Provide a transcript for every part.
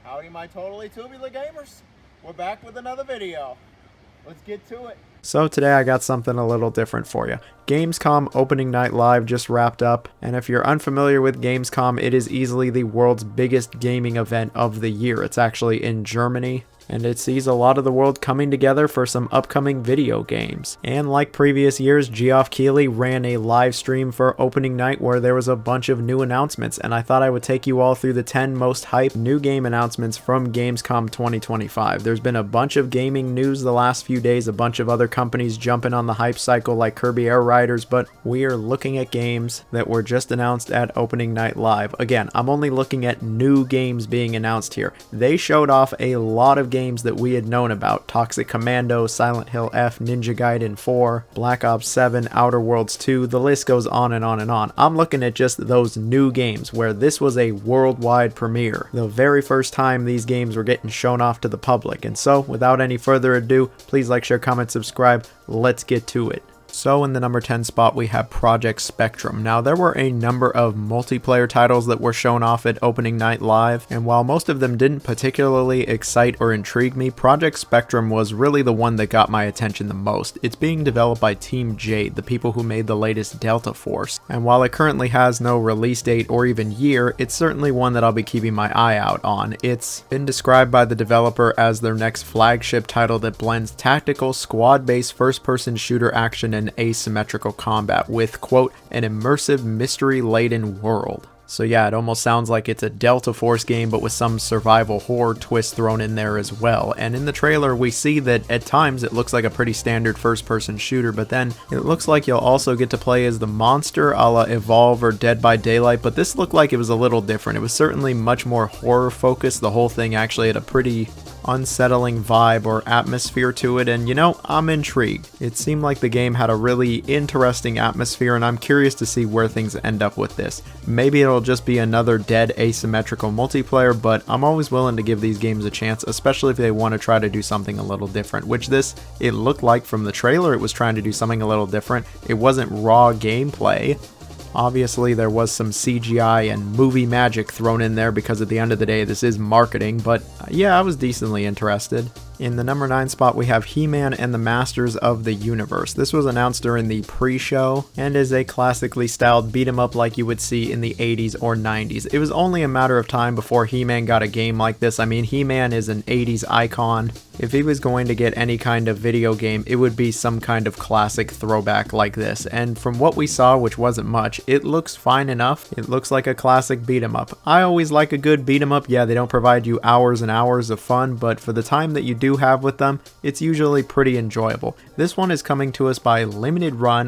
Howdy my totally tubular gamers. We're back with another video. Let's get to it. So today I got something a little different for you. Gamescom Opening Night Live just wrapped up, and if you're unfamiliar with Gamescom, it is easily the world's biggest gaming event of the year. It's actually in Germany, and it sees a lot of the world coming together for some upcoming video games. And like previous years, Geoff Keighley ran a live stream for opening night where there was a bunch of new announcements, and I thought I would take you all through the 10 most hyped new game announcements from Gamescom 2025. There's been a bunch of gaming news the last few days, a bunch of other companies jumping on the hype cycle like Kirby Air Riders, but we are looking at games that were just announced at opening night live. Again, I'm only looking at new games being announced here. They showed off a lot of games that we had known about: Toxic Commando, Silent Hill F, Ninja Gaiden 4, Black Ops 7, Outer Worlds 2, the list goes on and on and on. I'm looking at just those new games where this was a worldwide premiere, the very first time these games were getting shown off to the public. And so, without any further ado, please like, share, comment, subscribe. Let's get to it. So in the number 10 spot we have Project Spectrum. Now there were a number of multiplayer titles that were shown off at opening night live, and while most of them didn't particularly excite or intrigue me, Project Spectrum was really the one that got my attention the most. It's being developed by Team Jade, the people who made the latest Delta Force, and while it currently has no release date or even year, it's certainly one that I'll be keeping my eye out on. It's been described by the developer as their next flagship title that blends tactical, squad-based first-person shooter action and asymmetrical combat with, quote, an immersive, mystery-laden world. So yeah, it almost sounds like it's a Delta Force game, but with some survival horror twist thrown in there as well. And in the trailer, we see that at times it looks like a pretty standard first-person shooter, but then it looks like you'll also get to play as the monster a la Evolve or Dead by Daylight, but this looked like it was a little different. It was certainly much more horror-focused. The whole thing actually had a pretty unsettling vibe or atmosphere to it, and you know, I'm intrigued. It seemed like the game had a really interesting atmosphere, and I'm curious to see where things end up with this. Maybe it'll just be another dead asymmetrical multiplayer, but I'm always willing to give these games a chance, especially if they want to try to do something a little different, which this, it looked like from the trailer it was trying to do something a little different. It wasn't raw gameplay. Obviously, there was some CGI and movie magic thrown in there because at the end of the day, this is marketing, but yeah, I was decently interested. In the number 9 spot, we have He-Man and the Masters of the Universe. This was announced during the pre-show and is a classically styled beat-em-up like you would see in the 80s or 90s. It was only a matter of time before He-Man got a game like this. I mean, He-Man is an 80s icon. If he was going to get any kind of video game, it would be some kind of classic throwback like this. And from what we saw, which wasn't much, it looks fine enough. It looks like a classic beat-em-up. I always like a good beat-em-up. Yeah, they don't provide you hours and hours of fun, but for the time that you do have with them, it's usually pretty enjoyable. This one is coming to us by Limited Run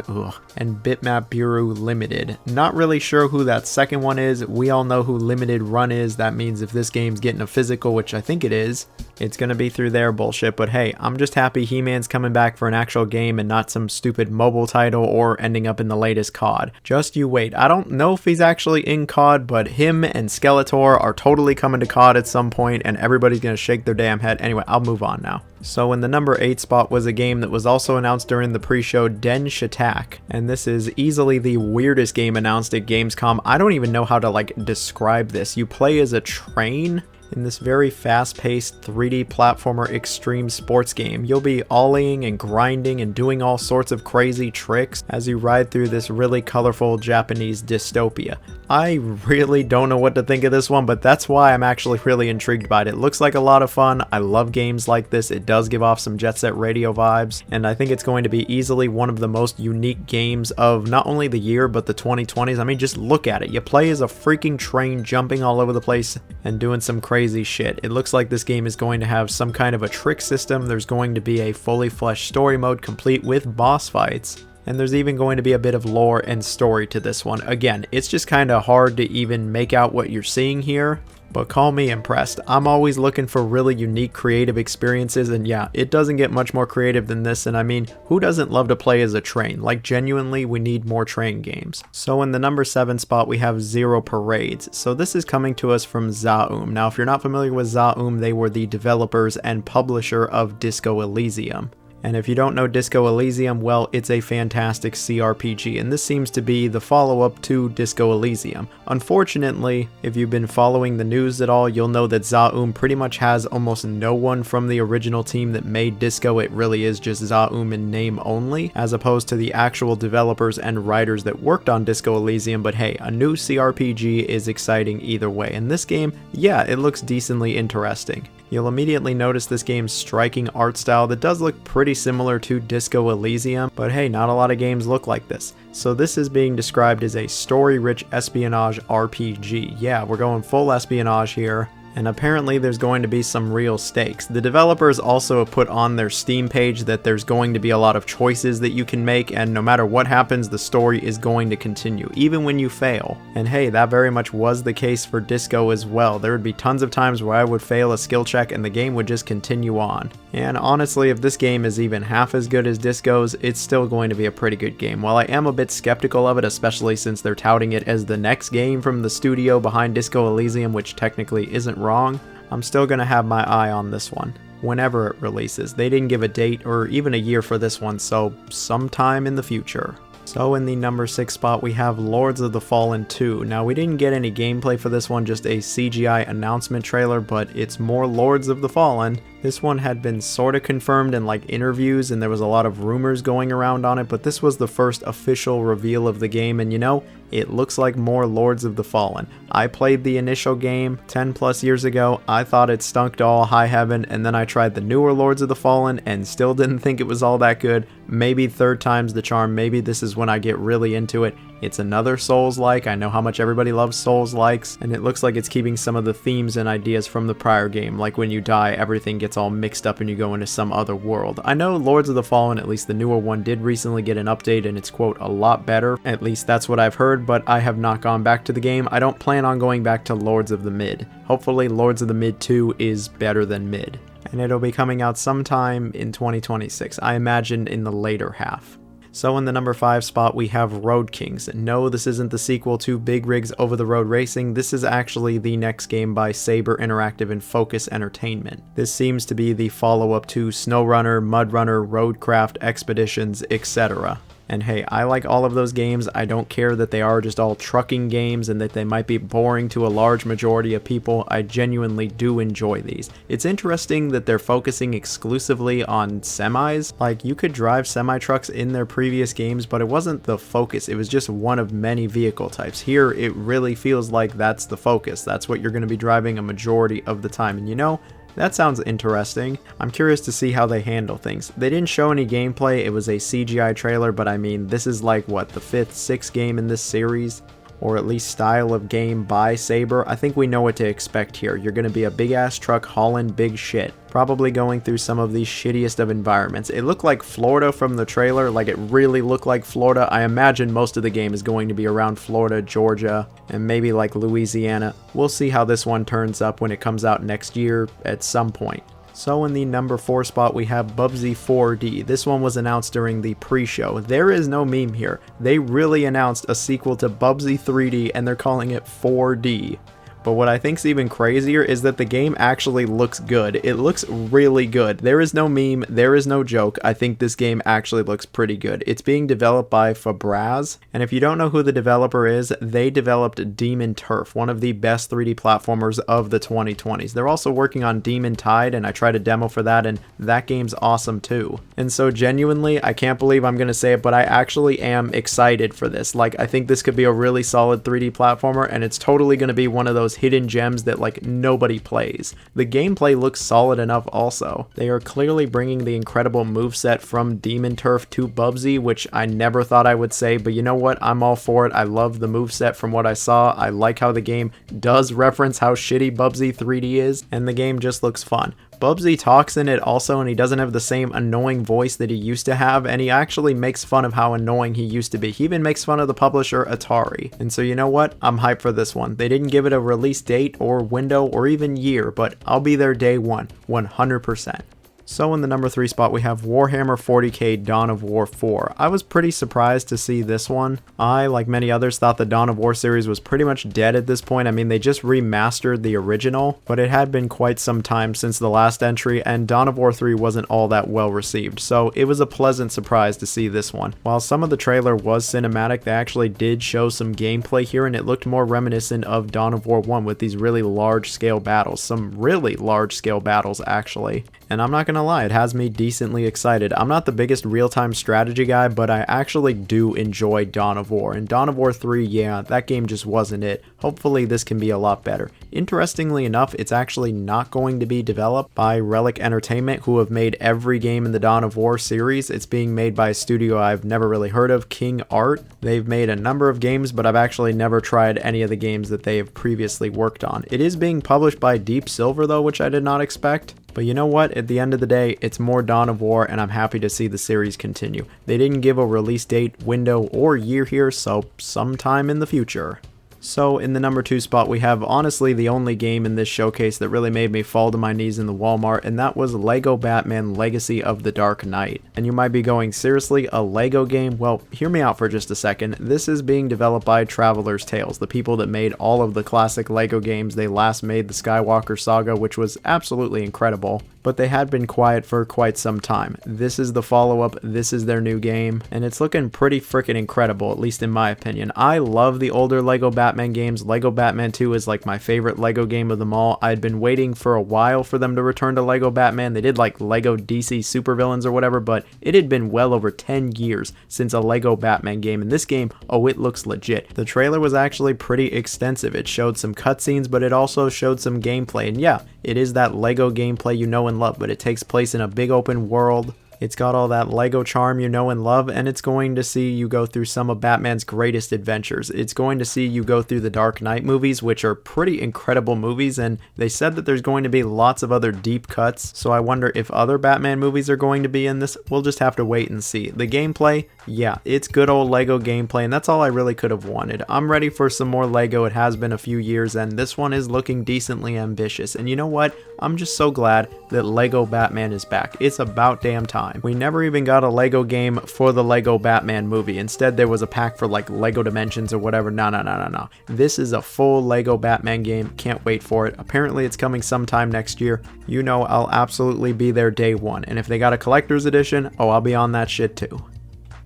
and Bitmap Bureau Limited. Not really sure who that second one is. We all know who Limited Run is. That means if this game's getting a physical, which I think it is, it's gonna be through their bullshit. But hey, I'm just happy He-Man's coming back for an actual game and not some stupid mobile title or ending up in the latest COD. Just you wait. I don't know if he's actually in COD, but him and Skeletor are totally coming to COD at some point, and everybody's gonna shake their damn head. Anyway, I'll move on now. So in the number 8 spot was a game that was also announced during the pre-show, Dejct, and this is easily the weirdest game announced at Gamescom. I don't even know how to describe this. You play as a train in this very fast-paced 3D platformer extreme sports game. You'll be ollieing and grinding and doing all sorts of crazy tricks as you ride through this really colorful Japanese dystopia. I really don't know what to think of this one, but that's why I'm actually really intrigued by it. It looks like a lot of fun. I love games like this. It does give off some Jet Set Radio vibes, and I think it's going to be easily one of the most unique games of not only the year, but the 2020s. I mean, just look at it. You play as a freaking train jumping all over the place and doing some crazy shit. It looks like this game is going to have some kind of a trick system. There's going to be a fully fleshed story mode complete with boss fights. And there's even going to be a bit of lore and story to this one. Again, it's just kind of hard to even make out what you're seeing here, but call me impressed. I'm always looking for really unique creative experiences, and yeah, it doesn't get much more creative than this. And I mean, who doesn't love to play as a train? Like, genuinely, we need more train games. So in the number 7 spot, we have Zero Parades. So this is coming to us from Zaum. Now, if you're not familiar with Zaum, they were the developers and publisher of Disco Elysium. And if you don't know Disco Elysium, well, it's a fantastic CRPG, and this seems to be the follow-up to Disco Elysium. Unfortunately, if you've been following the news at all, you'll know that Zaum pretty much has almost no one from the original team that made Disco. It really is just Zaum in name only, as opposed to the actual developers and writers that worked on Disco Elysium. But hey, a new CRPG is exciting either way, and this game, yeah, it looks decently interesting. You'll immediately notice this game's striking art style that does look pretty similar to Disco Elysium, but hey, not a lot of games look like this. So this is being described as a story-rich espionage RPG. Yeah, we're going full espionage here. And apparently there's going to be some real stakes. The developers also put on their Steam page that there's going to be a lot of choices that you can make, and no matter what happens, the story is going to continue, even when you fail. And hey, that very much was the case for Disco as well. There would be tons of times where I would fail a skill check and the game would just continue on. And honestly, if this game is even half as good as Disco's, it's still going to be a pretty good game. While I am a bit skeptical of it, especially since they're touting it as the next game from the studio behind Disco Elysium, which technically isn't wrong, I'm still going to have my eye on this one whenever it releases. They didn't give a date or even a year for this one, so sometime in the future. So in the number 6 spot we have Lords of the Fallen 2. Now we didn't get any gameplay for this one, just a CGI announcement trailer, but it's more Lords of the Fallen. This one had been sort of confirmed in like interviews and there was a lot of rumors going around on it, but this was the first official reveal of the game, and you know, it looks like more Lords of the Fallen. I played the initial game 10 plus years ago, I thought it stunk to all high heaven, and then I tried the newer Lords of the Fallen and still didn't think it was all that good. Maybe third time's the charm, maybe this is when I get really into it. It's another Souls-like, I know how much everybody loves Souls-likes, and it looks like it's keeping some of the themes and ideas from the prior game, like when you die everything gets all mixed up and you go into some other world. I know Lords of the Fallen, at least the newer one, did recently get an update and it's quote a lot better, at least that's what I've heard, but I have not gone back to the game. I don't plan on going back to Lords of the Mid. Hopefully Lords of the Mid 2 is better than Mid, and it'll be coming out sometime in 2026, I imagine in the later half. So in the number 5 spot we have Road Kings. No, this isn't the sequel to Big Rig's Over the Road Racing, this is actually the next game by Saber Interactive and Focus Entertainment. This seems to be the follow-up to SnowRunner, MudRunner, Roadcraft, Expeditions, etc. And hey, I like all of those games. I don't care that they are just all trucking games and that they might be boring to a large majority of people. I genuinely do enjoy these. It's interesting that they're focusing exclusively on semis. Like, you could drive semi-trucks in their previous games, but it wasn't the focus. It was just one of many vehicle types. Here, it really feels like that's the focus. That's what you're going to be driving a majority of the time. And you know, that sounds interesting. I'm curious to see how they handle things. They didn't show any gameplay, it was a CGI trailer, but I mean, this is like, what, the 5th, 6th game in this series? Or at least style of game by Saber. I think we know what to expect here. You're going to be a big ass truck hauling big shit. Probably going through some of the shittiest of environments. It looked like Florida from the trailer, like it really looked like Florida. I imagine most of the game is going to be around Florida, Georgia, and maybe like Louisiana. We'll see how this one turns up when it comes out next year at some point. So in the number 4 spot we have Bubsy 4D. This one was announced during the pre-show. There is no meme here. They really announced a sequel to Bubsy 3D and they're calling it 4D. But what I think's even crazier is that the game actually looks good. It looks really good. There is no meme, there is no joke. I think this game actually looks pretty good. It's being developed by Fabraz, and if you don't know who the developer is, they developed Demon Turf, one of the best 3D platformers of the 2020s. They're also working on Demon Tide, and I tried a demo for that, and that game's awesome too. And so genuinely, I can't believe I'm gonna say it, but I actually am excited for this. Like, I think this could be a really solid 3D platformer, and it's totally gonna be one of those hidden gems that like nobody plays. The gameplay looks solid enough also. They are clearly bringing the incredible moveset from Demon Turf to Bubsy, which I never thought I would say, but you know what? I'm all for it. I love the moveset from what I saw. I like how the game does reference how shitty Bubsy 3D is, and the game just looks fun. Bubsy talks in it also, and he doesn't have the same annoying voice that he used to have, and he actually makes fun of how annoying he used to be. He even makes fun of the publisher Atari. And so you know what? I'm hyped for this one. They didn't give it a release date or window or even year, but I'll be there day one, 100%. So in the number 3 spot we have Warhammer 40k Dawn of War 4. I was pretty surprised to see this one. I, like many others, thought the Dawn of War series was pretty much dead at this point. I mean, they just remastered the original, but it had been quite some time since the last entry, and Dawn of War 3 wasn't all that well received, so it was a pleasant surprise to see this one. While some of the trailer was cinematic, they actually did show some gameplay here, and it looked more reminiscent of Dawn of War 1 with these really large-scale battles. Some really large-scale battles, actually. And I'm not gonna lie, it has me decently excited. I'm not the biggest real-time strategy guy, but I actually do enjoy Dawn of War. And Dawn of War 3, yeah, that game just wasn't it. Hopefully this can be a lot better. Interestingly enough, it's actually not going to be developed by Relic Entertainment, who have made every game in the Dawn of War series. It's being made by a studio I've never really heard of, King Art. They've made a number of games, but I've actually never tried any of the games that they have previously worked on. It is being published by Deep Silver though, which I did not expect. But you know what? At the end of the day, it's more Dawn of War, and I'm happy to see the series continue. They didn't give a release date, window, or year here, so sometime in the future. So in the number 2 spot, we have honestly the only game in this showcase that really made me fall to my knees in the Walmart, and that was Lego Batman Legacy of the Dark Knight. And you might be going, seriously, a Lego game? Well, hear me out for just a second. This is being developed by Traveler's Tales, the people that made all of the classic Lego games. They last made the Skywalker Saga, which was absolutely incredible, but they had been quiet for quite some time. This is the follow-up, this is their new game, and it's looking pretty freaking incredible, at least in my opinion. I love the older Lego Batman games. Lego Batman 2 is like my favorite Lego game of them all. I'd been waiting for a while for them to return to Lego Batman. They did like Lego DC Supervillains or whatever, but it had been well over 10 years since a Lego Batman game, and this game, oh, it looks legit. The trailer was actually pretty extensive. It showed some cutscenes, but it also showed some gameplay, and yeah, it is that Lego gameplay you know and love, but it takes place in a big open world. It's got all that Lego charm you know and love, and it's going to see you go through some of Batman's greatest adventures. It's going to see you go through the Dark Knight movies, which are pretty incredible movies, and they said that there's going to be lots of other deep cuts, so I wonder if other Batman movies are going to be in this. We'll just have to wait and see. The gameplay, yeah, it's good old Lego gameplay, and that's all I really could have wanted. I'm ready for some more Lego. It has been a few years, and this one is looking decently ambitious, and you know what? I'm just so glad that Lego Batman is back. It's about damn time. We never even got a Lego game for the Lego Batman movie. Instead, there was a pack for like Lego Dimensions or whatever. No. This is a full Lego Batman game. Can't wait for it. Apparently, it's coming sometime next year. You know I'll absolutely be there day one. And if they got a collector's edition, oh, I'll be on that shit too.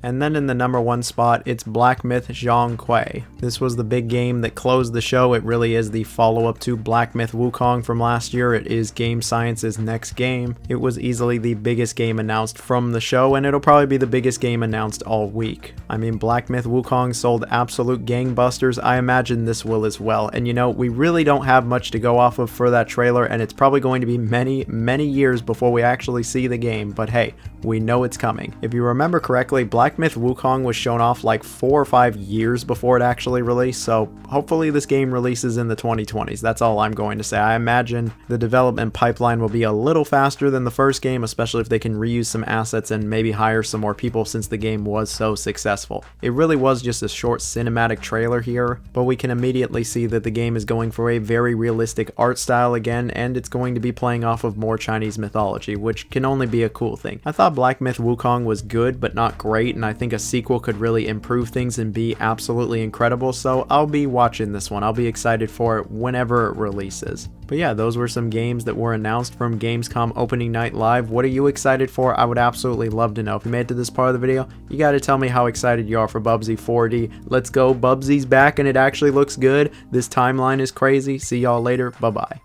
And then in the number 1 spot, it's Black Myth Zhong Kui. This was the big game that closed the show. It really is the follow-up to Black Myth Wukong from last year. It is Game Science's next game. It was easily the biggest game announced from the show, and it'll probably be the biggest game announced all week. I mean, Black Myth Wukong sold absolute gangbusters. I imagine this will as well. And you know, we really don't have much to go off of for that trailer, and it's probably going to be many years before we actually see the game, but hey, we know it's coming. If you remember correctly, Black Myth Wukong was shown off like 4 or 5 years before it actually released, so hopefully this game releases in the 2020s. That's all I'm going to say. I imagine the development pipeline will be a little faster than the first game, especially if they can reuse some assets and maybe hire some more people since the game was so successful. It really was just a short cinematic trailer here, but we can immediately see that the game is going for a very realistic art style again, and it's going to be playing off of more Chinese mythology, which can only be a cool thing. I thought Black Myth Wukong was good, but not great, and I think a sequel could really improve things and be absolutely incredible, so I'll be watching this one. I'll be excited for it whenever it releases. But yeah, those were some games that were announced from Gamescom Opening Night Live. What are you excited for? I would absolutely love to know. If you made it to this part of the video, you gotta tell me how excited you are for Bubsy 4D. Let's go, Bubsy's back and it actually looks good. This timeline is crazy. See y'all later. Bye-bye.